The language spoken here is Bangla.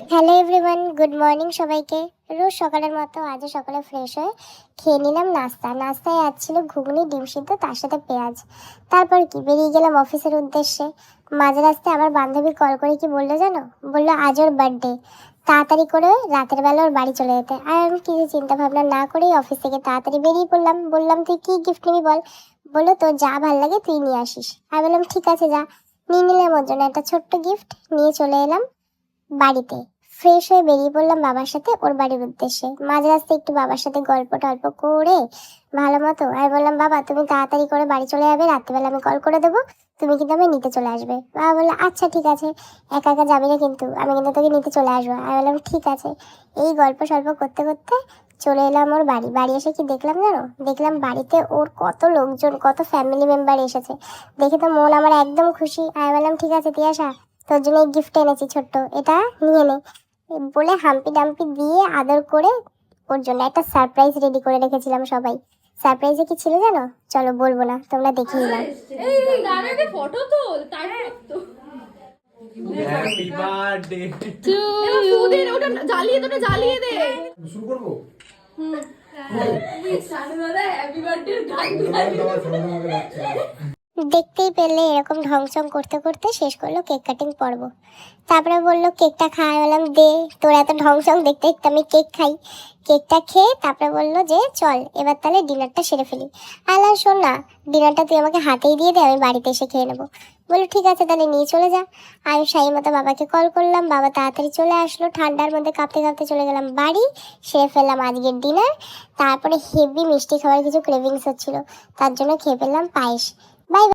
হ্যালো এভরিওয়ান, গুড মর্নিং সবাইকে। রোজ সকালের মতো আজও সকালে ফ্রেশ হয়ে খেয়ে নিলাম নাস্তায় আজ ছিল ঘুগনি, ডিম সিদ্ধ, তার সাথে পেঁয়াজ। তারপর কি বেরিয়ে গেলাম অফিসের উদ্দেশ্যে। মাঝ রাস্তায় আমার বান্ধবী কল করে কি বললো জানো, বললো আজ ওর বার্থডে, তাড়াতাড়ি করে রাতের বেলা ওর বাড়ি চলে যেতে। আর আমি কিছু চিন্তা ভাবনা না করেই অফিস থেকে তাড়াতাড়ি বেরিয়ে পড়লাম। বললাম তুই কি গিফট নিবি বল। বললো তোর যা ভাল লাগে তুই নিয়ে আসিস। আমি বললাম ঠিক আছে যা। নিয়ে নিলাম ওর জন্য একটা ছোট্ট গিফট, নিয়ে চলে এলাম বাড়িতে। ফ্রেশ হয়ে বেরিয়ে পড়লাম বাবার সাথে ওর বাড়ির উদ্দেশ্যে। মাঝ রাস্তায় একটু বাবার সাথে গল্প টল্প করে ভালো মতো আমি বললাম, বাবা তুমি তাড়াতাড়ি করে বাড়ি চলে যাবে, রাত্রিবেলা আমি কল করে দেবো, তুমি কিন্তু আমি নিতে চলে আসবে। বাবা বললো আচ্ছা ঠিক আছে, একা একা যাবি না কিন্তু, আমি কিন্তু তোকে নিতে চলে আসবো। আমি বললাম ঠিক আছে। এই গল্প সল্প করতে করতে চলে এলাম ওর বাড়ি এসে কি দেখলাম জানো, দেখলাম বাড়িতে ওর কত লোকজন, কত ফ্যামিলি মেম্বার এসেছে। দেখে তো মন আমার একদম খুশি। আমি বললাম ঠিক আছে তিয়াশা, তোর জন্য এই গিফট এনেছি ছোট্ট, এটা নিয়ে নে বলে হাম্পি ডাম্পি দিয়ে আদর করে ওর জন্য একটা সারপ্রাইজ রেডি করে রেখেছিলাম সবাই। সারপ্রাইজে কি ছিল জানো, চলো বলবো না, তোমরা দেখিয়ে নাও। ফটো তোল তারপর তো হ্যাপি বার্থডে টু ইউ ওটা জ্বালিয়ে দে শুরু করব। হ্যাপি বার্থডে গান দেখতেই পেলে এরকম ঢংচং করতে করতে শেষ করলো কেক কাটিং পর্ব। তারপরে বললো কেকটা খাওয়া, বললাম দে, তোর এত ঢংচং দেখতে দেখতে আমি কেক খাই। কেকটা খেয়ে তারপরে বললো যে চল এবার তাহলে ডিনারটা সেরে ফেলি। আল্লাহ শোন না, ডিনারটা তুই আমাকে হাতেই দিয়ে দে, আমি বাড়িতে এসে খেয়ে নেবো। বললো ঠিক আছে তাহলে নিয়ে চলে যা। আমি সেই মতো বাবাকে কল করলাম, বাবা তাড়াতাড়ি চলে আসলো। ঠান্ডার মধ্যে কাঁপতে কাঁপতে চলে গেলাম বাড়ি, সেরে ফেললাম আজকের ডিনার। তারপরে হেভি মিষ্টি খাবার কিছু ক্রেভিংস হচ্ছিলো, তার জন্য খেয়ে ফেললাম পায়েস। বাই।